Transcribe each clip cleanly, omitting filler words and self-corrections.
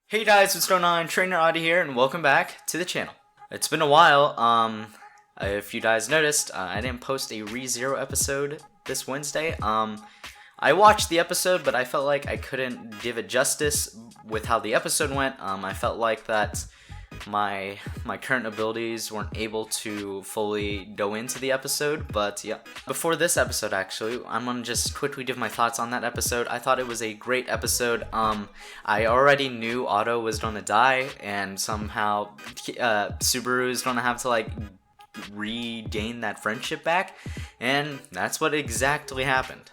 Hey guys, what's going on? Trainer Audie here, and welcome back to the channel. It's been a while. If you guys noticed, I didn't post a ReZero episode this Wednesday. I watched the episode, but I felt like I couldn't give it justice with how the episode went. I felt like that my current abilities weren't able to fully go into the episode, but yeah. Before this episode, actually, I'm gonna just quickly give my thoughts on that episode. I thought it was a great episode. I already knew Otto was gonna die, and somehow Subaru is gonna have to like regain that friendship back, and that's what exactly happened.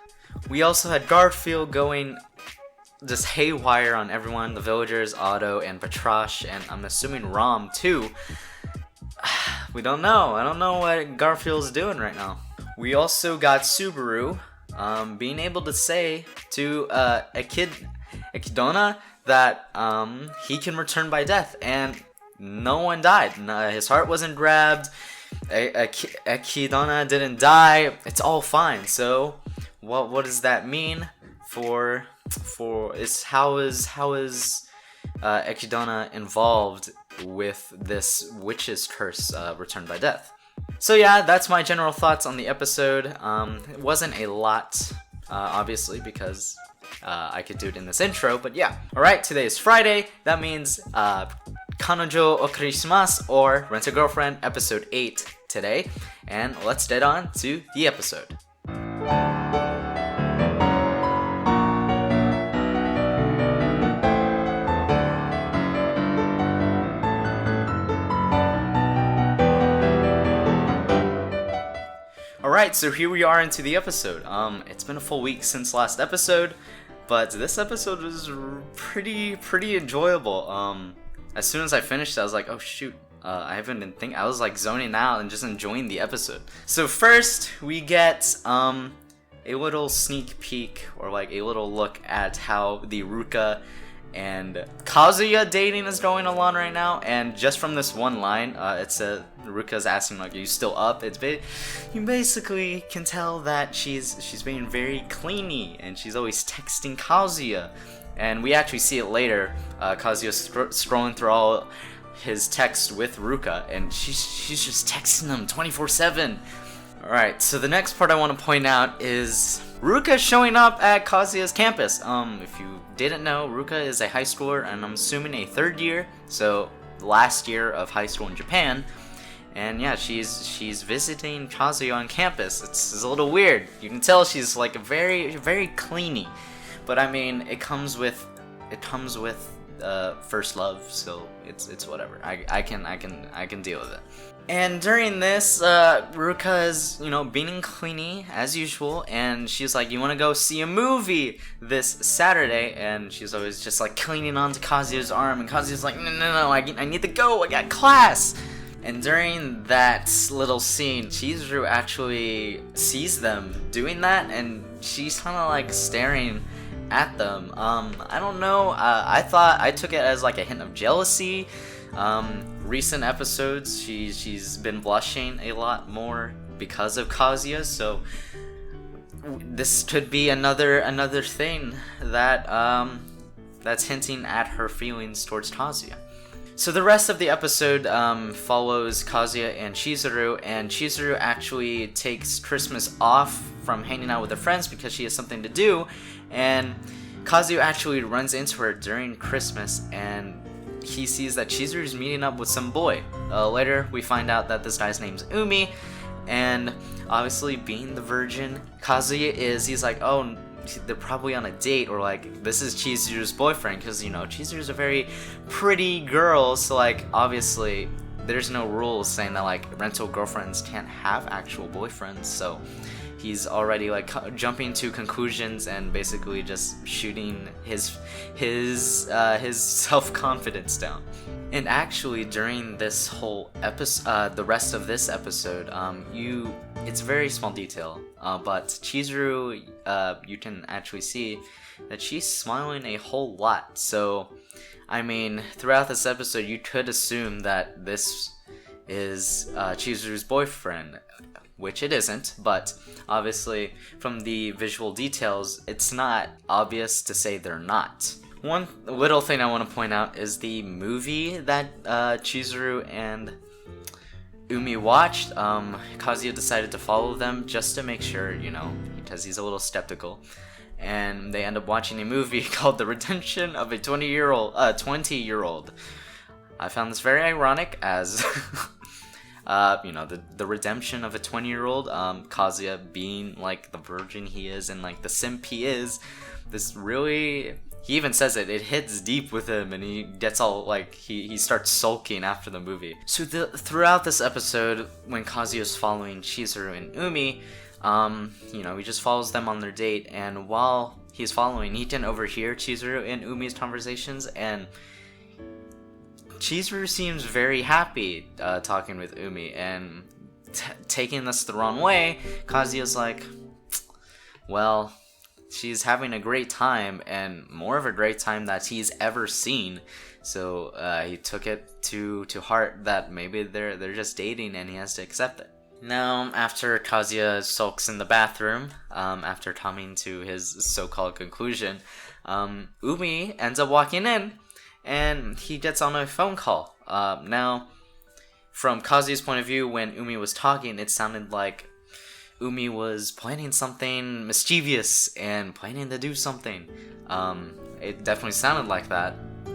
We also had Garfield going just haywire on everyone, the villagers, Otto, and Patrash, and I'm assuming Rom too. We don't know. I don't know what Garfield's doing right now. We also got Subaru being able to say to Echidna that he can return by death, and no one died. His heart wasn't grabbed. Echidna didn't die. It's all fine. So what does that mean for how is Echidna involved with this witch's curse returned by death? So yeah, that's my general thoughts on the episode. It wasn't a lot, obviously, because I could do it in this intro, but yeah. Alright, today is Friday. That means Kanojo o Christmas, or Rent a Girlfriend, episode 8 today. And let's get on to the episode. Alright, so here we are into the episode. It's been a full week since last episode, but this episode was pretty enjoyable. As soon as I finished, I was like, oh shoot, I haven't been thinking. I was like zoning out and just enjoying the episode. So first, we get a little sneak peek, or like a little look at how the Ruka and Kazuya dating is going along right now. And just from this one line, it's Ruka's asking like, "Are you still up?" You basically can tell that she's being very clingy, and she's always texting Kazuya. And we actually see it later. Kazuya's scrolling through all his texts with Ruka, and she's just texting him 24/7. Alright, so the next part I want to point out is Ruka showing up at Kazuya's campus. If you didn't know, Ruka is a high schooler, and I'm assuming a third year, so last year of high school in Japan. And yeah, she's visiting Kazuya on campus. It's a little weird. You can tell she's like very clingy, but I mean, it comes with first love, so it's whatever. I can deal with it. And during this, Ruka is, being clingy as usual, and she's like, "You want to go see a movie this Saturday?" And she's always just like clinging onto Kazuya's arm, and Kazuya's like, no, I need to go, I got class. And during that little scene, Chizuru actually sees them doing that, and she's kind of like staring at them. I don't know. I took it as like a hint of jealousy. Recent episodes, she's been blushing a lot more because of Kazuya, so this could be another thing that that's hinting at her feelings towards Kazuya. So the rest of the episode follows Kazuya and Chizuru actually takes Christmas off from hanging out with her friends because she has something to do, and Kazuya actually runs into her during Christmas, and he sees that Chizuru's meeting up with some boy. Later, we find out that this guy's name's Umi, and obviously, being the virgin Kazuya is, he's like, oh, they're probably on a date, or like, this is Chizuru's boyfriend, because, Chizuru's a very pretty girl, so like, obviously, there's no rules saying that like, rental girlfriends can't have actual boyfriends, so he's already like jumping to conclusions and basically just shooting his self-confidence down. And actually, during this whole episode, the rest of this episode, it's a very small detail, but Chizuru, you can actually see that she's smiling a whole lot. So, I mean, throughout this episode, you could assume that this is Chizuru's boyfriend, which it isn't, but obviously from the visual details, it's not obvious to say they're not. One little thing I want to point out is the movie that Chizuru and Umi watched. Kazuya decided to follow them just to make sure, because he's a little skeptical. And they end up watching a movie called The Redemption of a 20-year-old. I found this very ironic as, the redemption of a 20-year-old, Kazuya being, like, the virgin he is and, like, the simp he is. This really... He even says it hits deep with him, and he gets all, like, he starts sulking after the movie. So throughout this episode, when Kazuya's following Chizuru and Umi, he just follows them on their date, and while he's following, he can overhear Chizuru and Umi's conversations, and Chizuru seems very happy talking with Umi, and taking this the wrong way, Kazuya's like, well... she's having a great time, and more of a great time that he's ever seen. So he took it to heart that maybe they're just dating, and he has to accept it. Now, after Kazuya sulks in the bathroom, after coming to his so-called conclusion, Umi ends up walking in, and he gets on a phone call. Now, from Kazuya's point of view, when Umi was talking, it sounded like Umi was planning something mischievous and planning to do something. It definitely sounded like that,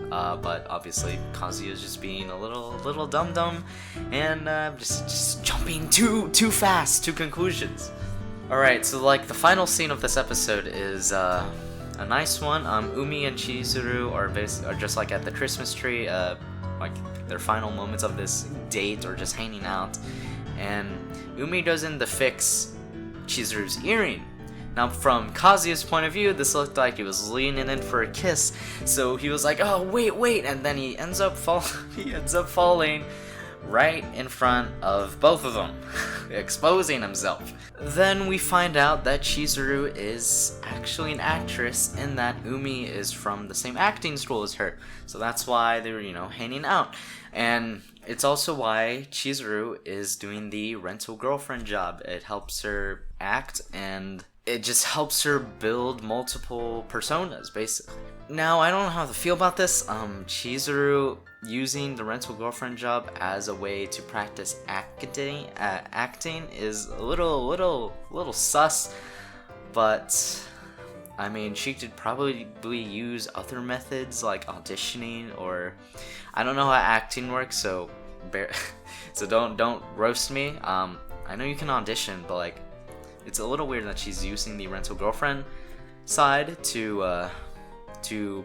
but obviously Kazuya is just being a little dum-dum and just jumping too fast to conclusions. Alright, so like the final scene of this episode is a nice one. Umi and Chizuru are just like at the Christmas tree, like their final moments of this date or just hanging out, and Umi goes in to fix Chizuru's earring. Now, from Kazuya's point of view, this looked like he was leaning in for a kiss, so he was like, "Oh, wait," and then he ends up falling right in front of both of them, exposing himself. Then we find out that Chizuru is actually an actress, and that Umi is from the same acting school as her, so that's why they were, hanging out. And it's also why Chizuru is doing the rental girlfriend job. It helps her act, and it just helps her build multiple personas, basically. Now, I don't know how to feel about this. Chizuru using the rental girlfriend job as a way to practice acting is a little sus, but I mean, she could probably use other methods like auditioning, or I don't know how acting works, so don't roast me. I know you can audition, but like, it's a little weird that she's using the rental girlfriend side to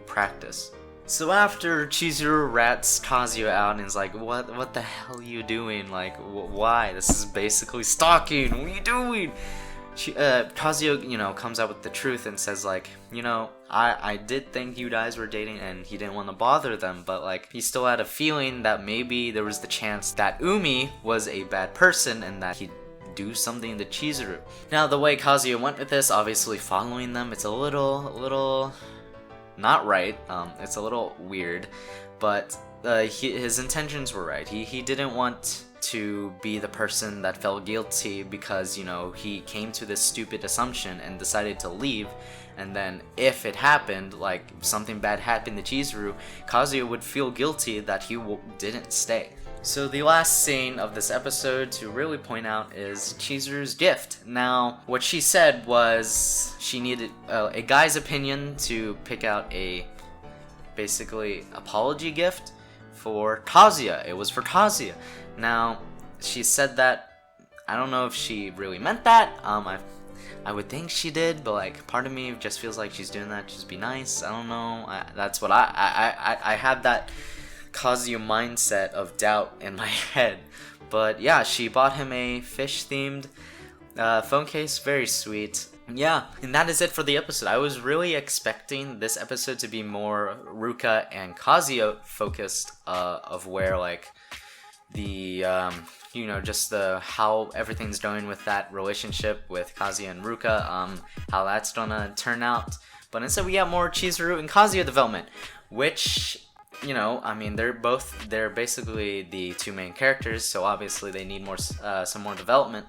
practice. So after Chizuru rats Kazuya out and is like, what the hell are you doing? Like, why? This is basically stalking. What are you doing? Kazuya, comes out with the truth and says like, I did think you guys were dating and he didn't want to bother them, but like, he still had a feeling that maybe there was the chance that Umi was a bad person and that he'd do something to Chizuru. Now, the way Kazuya went with this, obviously following them, it's a little not right. It's a little weird, but his intentions were right. He didn't want to be the person that felt guilty because, he came to this stupid assumption and decided to leave, and then if it happened, like something bad happened to Chizuru, Kazuya would feel guilty that he didn't stay. So the last scene of this episode to really point out is Chizuru's gift. Now, what she said was she needed a guy's opinion to pick out a basically apology gift for Kazuya. It was for Kazuya. Now, she said that, I don't know if she really meant that. I would think she did, but like, part of me just feels like she's doing that just be nice. I don't know. That's what I had that Kazuya mindset of doubt in my head. But yeah, she bought him a fish-themed phone case. Very sweet. Yeah, and that is it for the episode. I was really expecting this episode to be more Ruka and Kazuya focused, of where like the just the how everything's going with that relationship with Kazuya and Ruka, how that's gonna turn out. But instead we got more Chizuru and Kazuya development, which, I mean, they're basically the two main characters, so obviously they need some more development.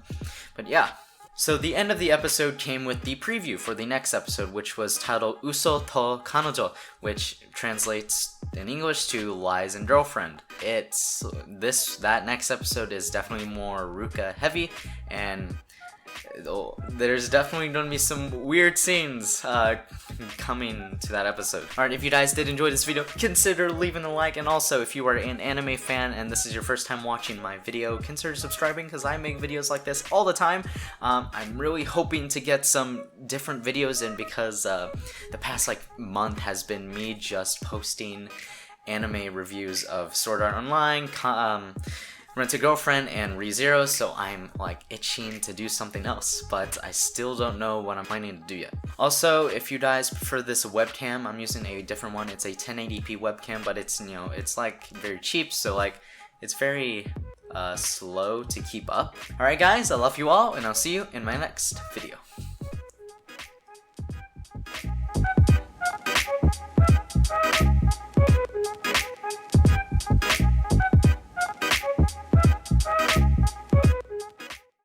But yeah, So the end of the episode came with the preview for the next episode, which was titled Uso to Kanojo, which translates in English to Lies and Girlfriend. That next episode is definitely more Ruka heavy, and there's definitely going to be some weird scenes coming to that episode. Alright, if you guys did enjoy this video, consider leaving a like, and also if you are an anime fan and this is your first time watching my video, consider subscribing because I make videos like this all the time. I'm really hoping to get some different videos in because the past month has been me just posting anime reviews of Sword Art Online, Rent a Girlfriend, and ReZero, so I'm itching to do something else, but I still don't know what I'm planning to do yet. Also, if you guys prefer this webcam, I'm using a different one. It's a 1080p webcam, but it's very cheap, so it's very slow to keep up. Alright guys, I love you all, and I'll see you in my next video.